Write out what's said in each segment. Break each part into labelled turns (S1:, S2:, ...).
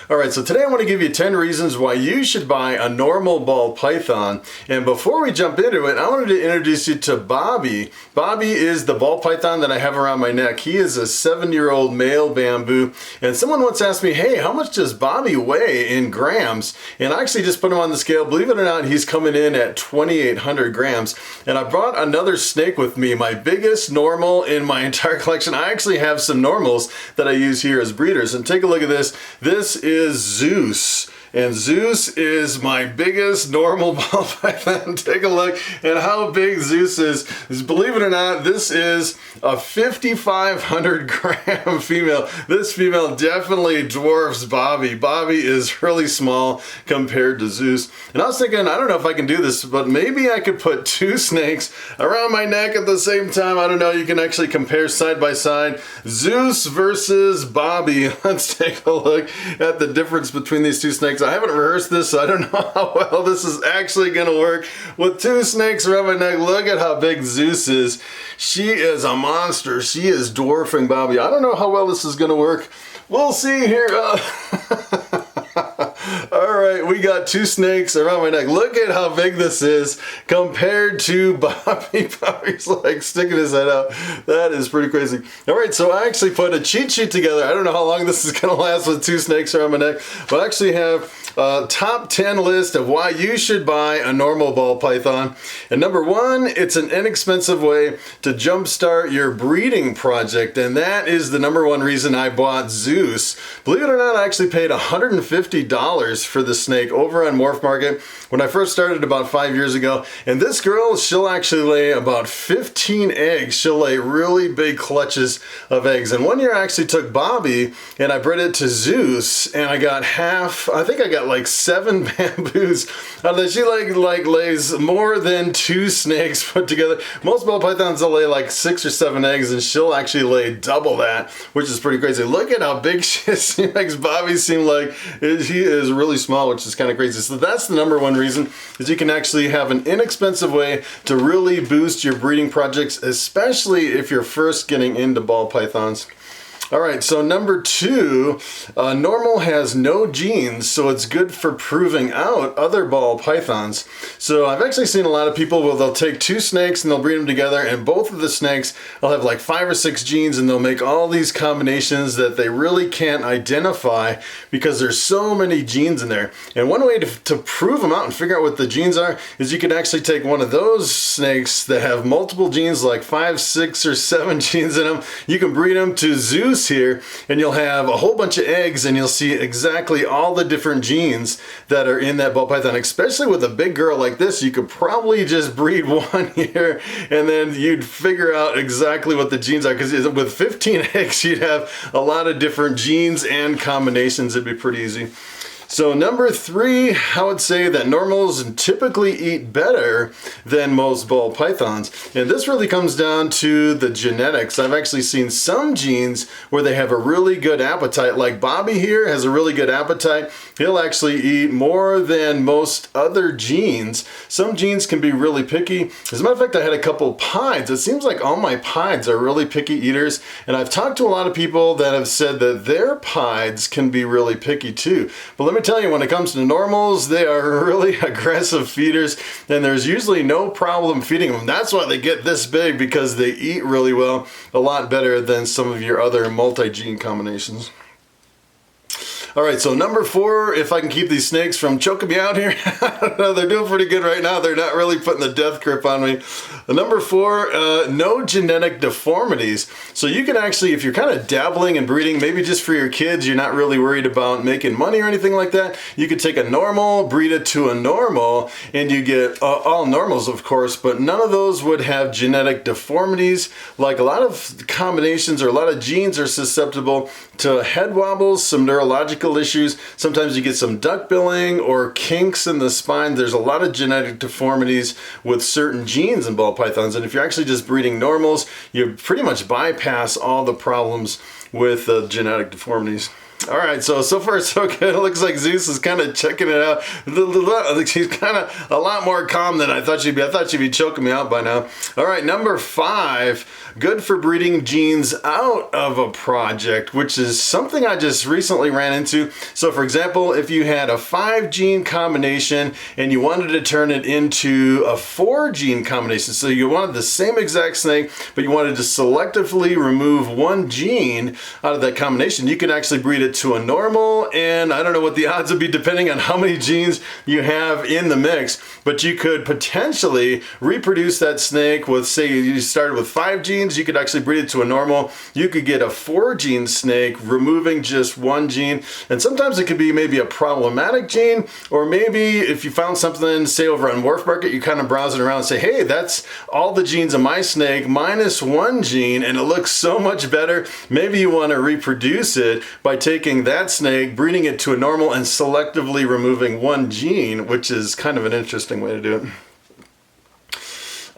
S1: Alright, so today I want to give you 10 reasons why you should buy a normal ball python. And before we jump into it, I wanted to introduce you to Bobby. Bobby is the ball python that I have around my neck. He is a 7-year-old male bamboo. And someone once asked me, hey, how much does Bobby weigh in grams? And I actually just put him on the scale. Believe it or not, he's coming in at 2,800 grams. And I brought another snake with me, my biggest normal in my entire collection. I actually have some normals that I use here as breeders. And take a look at this. This is Zeus. And Zeus is my biggest normal ball python. Take a look at how big Zeus is. Believe it or not, this is a 5,500 gram female. This female definitely dwarfs Bobby. Bobby is really small compared to Zeus. And I was thinking, I don't know if I can do this, but maybe I could put two snakes around my neck at the same time. I don't know, you can actually compare side by side. Zeus versus Bobby. Let's take a look at the difference between these two snakes. I haven't rehearsed this, so I don't know how well this is actually going to work. With two snakes around my neck, look at how big Zeus is. She is a monster. She is dwarfing Bobby. I don't know how well this is going to work. We'll see here. Alright, we got two snakes around my neck. Look at how big this is compared to Bobby. Bobby's like sticking his head out. That is pretty crazy. Alright, so I actually put a cheat sheet together. I don't know how long this is going to last with two snakes around my neck, but I actually have a top 10 list of why you should buy a normal ball python. And number one, it's an inexpensive way to jumpstart your breeding project, and that is the number one reason I bought Zeus. Believe it or not, I actually paid $150 for the snake over on Morphmarket when I first started about 5 years ago. And this girl, she'll actually lay about 15 eggs. She'll lay really big clutches of eggs. And one year I actually took Bobby and I bred it to Zeus, and I got I think I got like 7 bamboos. She like lays more than 2 snakes put together. Most ball pythons will lay like 6 or 7 eggs, and she'll actually lay double that, which is pretty crazy. Look at how big she is. She makes Bobby seem like he is really small, which is kind of crazy. So that's the number one reason, is you can actually have an inexpensive way to really boost your breeding projects, especially if you're first getting into ball pythons. Alright, so number two, normal has no genes, so it's good for proving out other ball pythons. So I've actually seen a lot of people where they'll take two snakes and they'll breed them together, and both of the snakes will have like 5 or 6 genes, and they'll make all these combinations that they really can't identify because there's so many genes in there. And one way to prove them out and figure out what the genes are is you could actually take one of those snakes that have multiple genes, like 5, 6, or 7 genes in them. You can breed them to Zeus here, and you'll have a whole bunch of eggs, and you'll see exactly all the different genes that are in that ball python. Especially with a big girl like this, you could probably just breed one here and then you'd figure out exactly what the genes are, because with 15 eggs you'd have a lot of different genes and combinations. It'd be pretty easy. So number three, I would say that normals typically eat better than most ball pythons. And this really comes down to the genetics. I've actually seen some genes where they have a really good appetite. Like Bobby here has a really good appetite. He'll actually eat more than most other genes. Some genes can be really picky. As a matter of fact, I had a couple pieds. It seems like all my pieds are really picky eaters. And I've talked to a lot of people that have said that their pieds can be really picky too. But let me tell you, when it comes to normals, they are really aggressive feeders, and there's usually no problem feeding them. That's why they get this big, because they eat really well, a lot better than some of your other multi-gene combinations. Alright, so number four, if I can keep these snakes from choking me out here, I don't know, they're doing pretty good right now. They're not really putting the death grip on me. Number four, no genetic deformities. So you can actually, if you're kind of dabbling in breeding, maybe just for your kids, you're not really worried about making money or anything like that, you could take a normal, breed it to a normal, and you get all normals, of course, but none of those would have genetic deformities. Like a lot of combinations or a lot of genes are susceptible to head wobbles, some neurological issues. Sometimes you get some duckbilling or kinks in the spine. There's a lot of genetic deformities with certain genes in ball pythons, and if you're actually just breeding normals, you pretty much bypass all the problems with genetic deformities. All right, so far so good. It looks like Zeus is kind of checking it out. She's kind of a lot more calm than I thought she'd be. I thought she'd be choking me out by now. All right, number 5, good for breeding genes out of a project, which is something I just recently ran into. So for example, if you had a 5-gene combination and you wanted to turn it into a 4-gene combination, so you wanted the same exact snake, but you wanted to selectively remove one gene out of that combination, you can actually breed it to a normal, and I don't know what the odds would be depending on how many genes you have in the mix, but you could potentially reproduce that snake with, say you started with 5 genes, you could actually breed it to a normal. You could get a 4-gene snake removing just one gene, and sometimes it could be maybe a problematic gene, or maybe if you found something, say over on Morphmarket, you kind of browsing around and say, hey, that's all the genes of my snake minus one gene, and it looks so much better. Maybe you want to reproduce it by taking that snake, breeding it to a normal, and selectively removing one gene, which is kind of an interesting way to do it.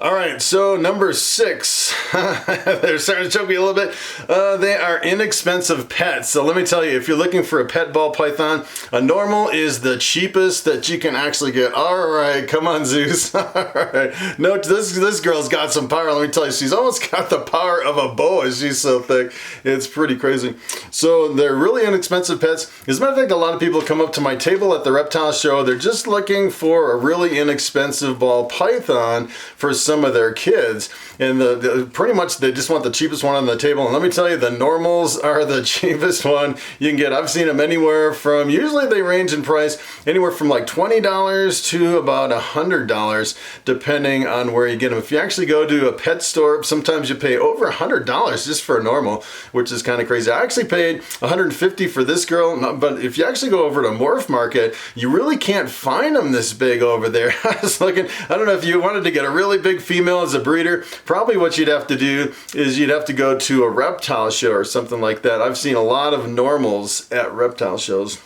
S1: All right, so number 6, they're starting to choke me a little bit. They are inexpensive pets. So let me tell you, if you're looking for a pet ball python, a normal is the cheapest that you can actually get. All right, come on, Zeus. All right, no, this girl's got some power. Let me tell you, she's almost got the power of a boa. She's so thick, it's pretty crazy. So they're really inexpensive pets. As a matter of fact, a lot of people come up to my table at the reptile show. They're just looking for a really inexpensive ball python for some of their kids, and pretty much they just want the cheapest one on the table. And let me tell you, the normals are the cheapest one you can get. I've seen them anywhere from, usually they range in price anywhere from like $20 to about $100, depending on where you get them. If you actually go to a pet store, sometimes you pay over $100 just for a normal, which is kind of crazy. I actually paid $150 for this girl, but if you actually go over to Morphmarket, you really can't find them this big over there. I was looking, I don't know if you wanted to get a really big female as a breeder, probably what you'd have to do is you'd have to go to a reptile show or something like that. I've seen a lot of normals at reptile shows.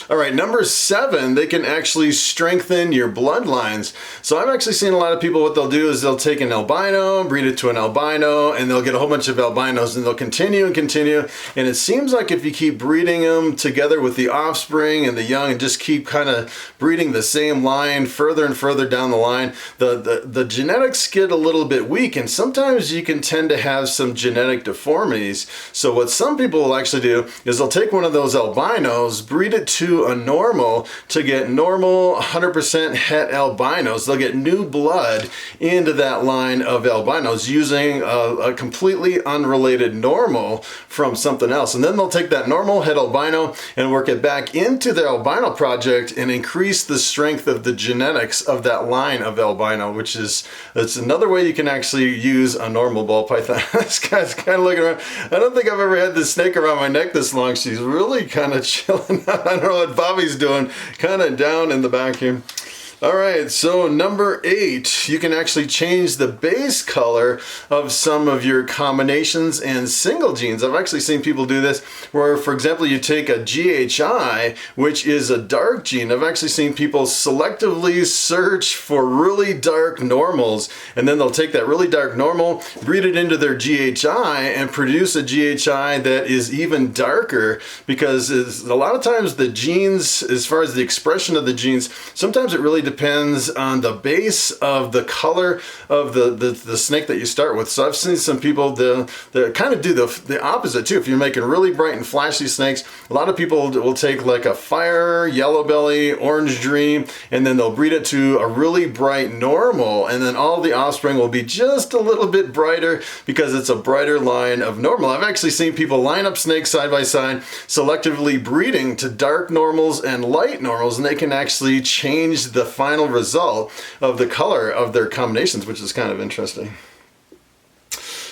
S1: All right, number 7, they can actually strengthen your bloodlines. So I've actually seen a lot of people, what they'll do is they'll take an albino, breed it to an albino, and they'll get a whole bunch of albinos, and they'll continue and continue. And it seems like if you keep breeding them together with the offspring and the young, and just keep kind of breeding the same line further and further down the line, the genetics get a little bit weak, and sometimes you can tend to have some genetic deformities. So what some people will actually do is they'll take one of those albinos, breed it to a normal to get normal 100% het albinos. They'll get new blood into that line of albinos using a completely unrelated normal from something else. And then they'll take that normal het albino and work it back into their albino project and increase the strength of the genetics of that line of albino, which is, it's another way you can actually use a normal ball python. This guy's kind of looking around. I don't think I've ever had this snake around my neck this long. She's really kind of chilling out. I don't know what Bobby's doing, kind of down in the back here. All right, so number 8, you can actually change the base color of some of your combinations and single genes. I've actually seen people do this where, for example, you take a GHI, which is a dark gene. I've actually seen people selectively search for really dark normals, and then they'll take that really dark normal, breed it into their GHI, and produce a GHI that is even darker, because a lot of times the genes, as far as the expression of the genes, sometimes it really depends on the base of the color of the snake that you start with. So I've seen some people that kind of do the opposite too. If you're making really bright and flashy snakes, a lot of people will take like a fire, yellow belly, orange dream, and then they'll breed it to a really bright normal, and then all the offspring will be just a little bit brighter because it's a brighter line of normal. I've actually seen people line up snakes side by side, selectively breeding to dark normals and light normals, and they can actually change the final result of the color of their combinations, which is kind of interesting.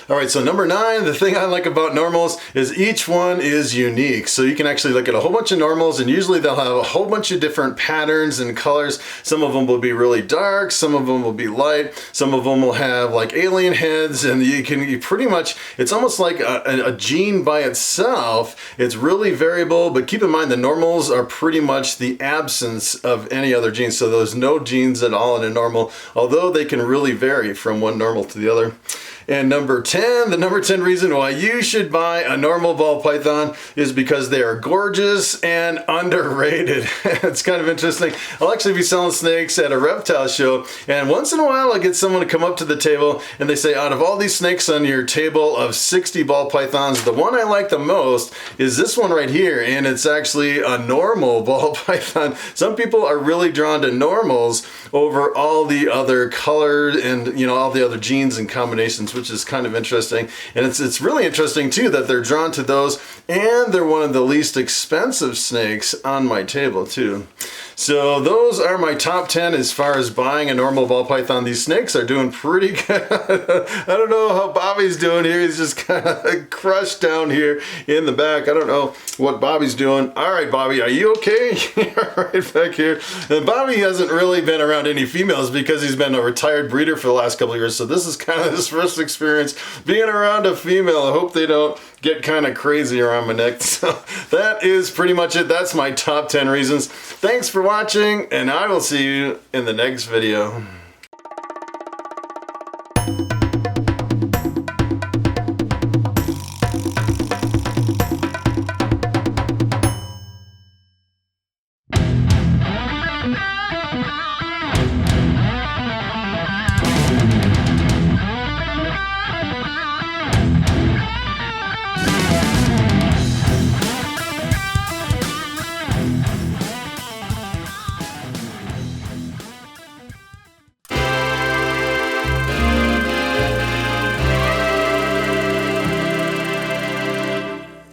S1: All right, so number 9, the thing I like about normals is each one is unique. So you can actually look at a whole bunch of normals, and usually they'll have a whole bunch of different patterns and colors. Some of them will be really dark, some of them will be light, some of them will have like alien heads, and you pretty much, it's almost like a gene by itself. It's really variable, but keep in mind the normals are pretty much the absence of any other genes. So there's no genes at all in a normal, although they can really vary from one normal to the other. And number 10, the number 10 reason why you should buy a normal ball python is because they are gorgeous and underrated. It's kind of interesting. I'll actually be selling snakes at a reptile show, and once in a while I get someone to come up to the table and they say, out of all these snakes on your table of 60 ball pythons, the one I like the most is this one right here, and it's actually a normal ball python. Some people are really drawn to normals over all the other colors and, you know, all the other genes and combinations, which is kind of interesting. And it's really interesting too that they're drawn to those, and they're one of the least expensive snakes on my table too. So those are my top 10 as far as buying a normal ball python. These snakes are doing pretty good. I don't know how Bobby's doing here. He's just kind of crushed down here in the back. I don't know what Bobby's doing. All right, Bobby, are you okay? Right back here. And Bobby hasn't really been around any females because he's been a retired breeder for the last couple of years. So this is kind of his first experience being around a female. I hope they don't get kind of crazy around my neck. So that is pretty much it. That's my top 10 reasons. Thanks for watching, and I will see you in the next video.